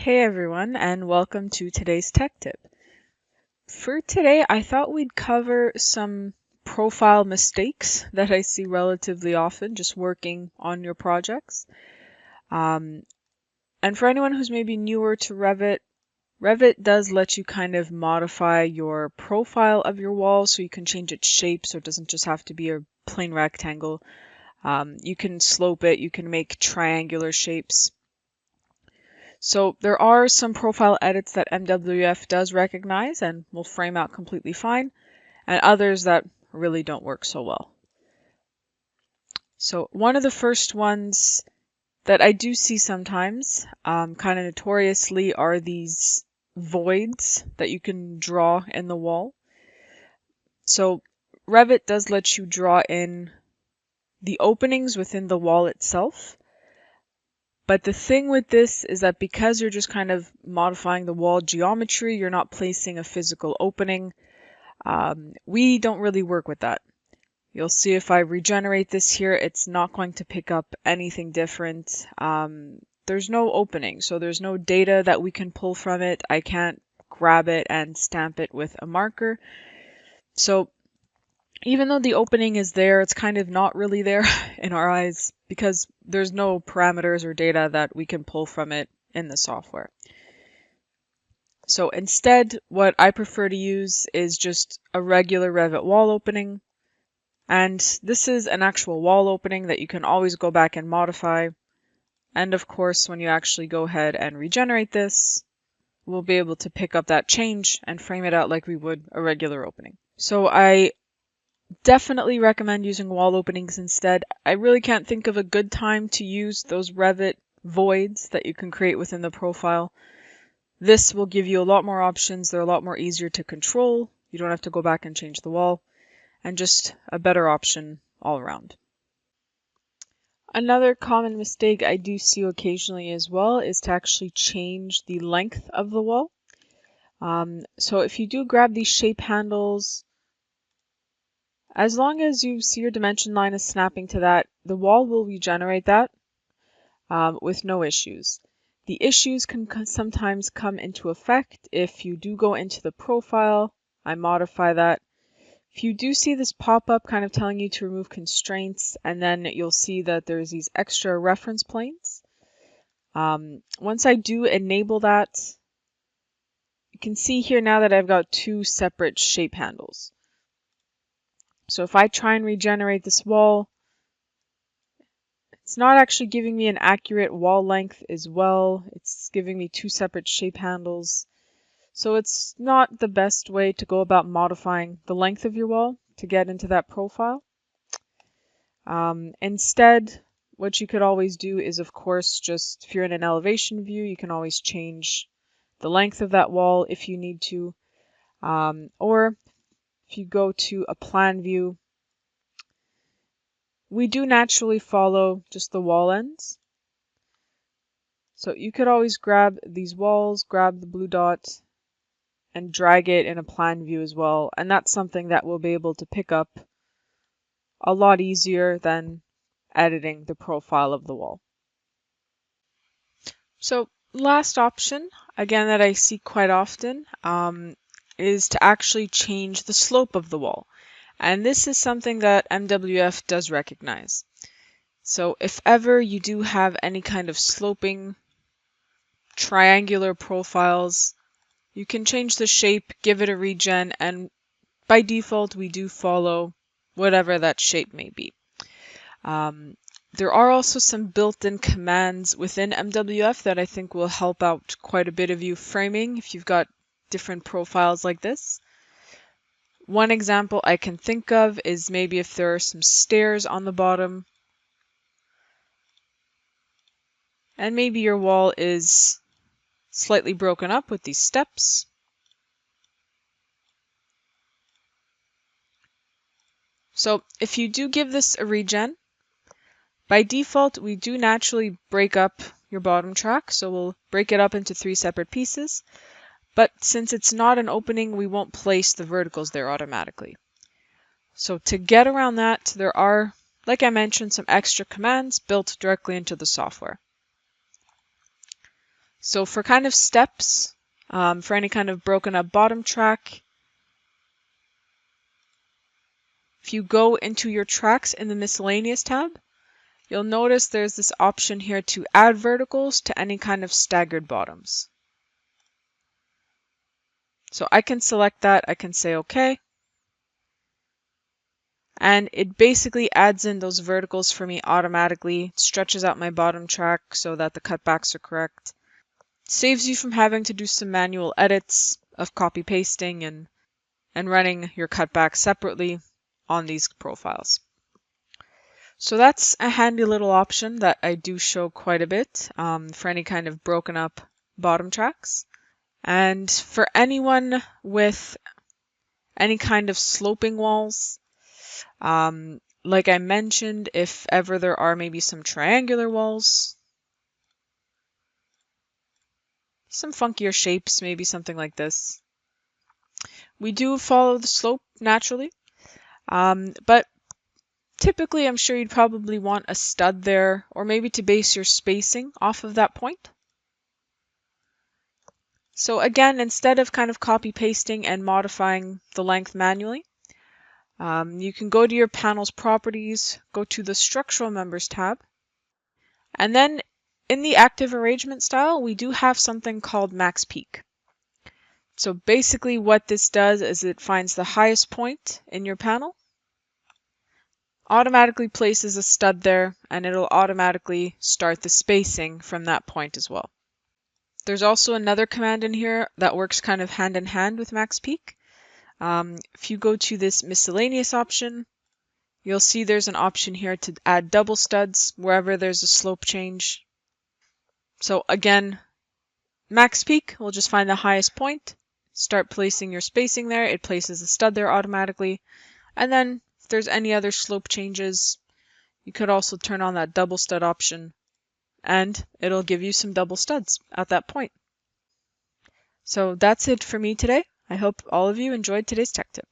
Hey everyone, and welcome to today's tech tip. For today, I thought we'd cover some profile mistakes that I see relatively often just working on your projects. And for anyone who's maybe newer to Revit, Revit does let you kind of modify your profile of your wall so you can change its shape so it doesn't just have to be a plain rectangle. You can slope it, you can make triangular shapes. So there are some profile edits that MWF does recognize and will frame out completely fine, and others that really don't work so well. So one of the first ones that I do see sometimes, kind of notoriously, are these voids that you can draw in the wall. So Revit does let you draw in the openings within the wall itself. But the thing with this is that because you're just kind of modifying the wall geometry, you're not placing a physical opening. We don't really work with that. You'll see if I regenerate this here, it's not going to pick up anything different. There's no opening, so there's no data that we can pull from it. I can't grab it and stamp it with a marker. So even though the opening is there, it's kind of not really there in our eyes because there's no parameters or data that we can pull from it in the software. So instead, what I prefer to use is just a regular Revit wall opening. And this is an actual wall opening that you can always go back and modify. And of course, when you actually go ahead and regenerate this, we'll be able to pick up that change and frame it out like we would a regular opening. So I definitely recommend using wall openings instead. I really can't think of a good time to use those Revit voids that you can create within the profile. This will give you a lot more options. They're a lot more easier to control. You don't have to go back and change the wall, and just a better option all around. Another common mistake I do see occasionally as well is to actually change the length of the wall. So if you do grab these shape handles, as long as you see your dimension line is snapping to that, the wall will regenerate that with no issues. The issues can sometimes come into effect if you do go into the profile. I modify that. If you do see this pop up kind of telling you to remove constraints, and then you'll see that there's these extra reference planes. Once I do enable that, you can see here now that I've got two separate shape handles. So if I try and regenerate this wall, it's not actually giving me an accurate wall length as well. It's giving me two separate shape handles. So it's not the best way to go about modifying the length of your wall to get into that profile. Instead, what you could always do is, of course, just if you're in an elevation view, you can always change the length of that wall if you need to. Or if you go to a plan view, we do naturally follow just the wall ends. So you could always grab these walls, grab the blue dot, and drag it in a plan view as well. And that's something that we'll be able to pick up a lot easier than editing the profile of the wall. So last option, again, that I see quite often, is to actually change the slope of the wall. And this is something that MWF does recognize. So if ever you do have any kind of sloping triangular profiles, you can change the shape, give it a regen, and by default we do follow whatever that shape may be. There are also some built-in commands within MWF that I think will help out quite a bit of you framing if you've got different profiles like this. One example I can think of is maybe if there are some stairs on the bottom, and maybe your wall is slightly broken up with these steps. So if you do give this a regen, by default we do naturally break up your bottom track, so we'll break it up into 3 separate pieces. But since it's not an opening, we won't place the verticals there automatically. So to get around that, there are, like I mentioned, some extra commands built directly into the software. So for kind of steps, for any kind of broken up bottom track, if you go into your tracks in the Miscellaneous tab, you'll notice there's this option here to add verticals to any kind of staggered bottoms. So I can select that, I can say OK. And it basically adds in those verticals for me automatically, stretches out my bottom track so that the cutbacks are correct. Saves you from having to do some manual edits of copy pasting and running your cutbacks separately on these profiles. So that's a handy little option that I do show quite a bit for any kind of broken up bottom tracks. And for anyone with any kind of sloping walls, like I mentioned, if ever there are maybe some triangular walls, some funkier shapes, maybe something like this, we do follow the slope naturally, but typically I'm sure you'd probably want a stud there, or maybe to base your spacing off of that point. So again, instead of kind of copy pasting and modifying the length manually, you can go to your panel's properties, go to the structural members tab, and then in the active arrangement style, we do have something called max peak. So basically what this does is it finds the highest point in your panel, automatically places a stud there, and it'll automatically start the spacing from that point as well. There's also another command in here that works kind of hand in hand with max peak. If you go to this miscellaneous option, you'll see there's an option here to add double studs wherever there's a slope change. So again, max peak will just find the highest point, start placing your spacing there, it places a stud there automatically, and then if there's any other slope changes, you could also turn on that double stud option and it'll give you some double studs at that point. So that's it for me today. I hope all of you enjoyed today's tech tip.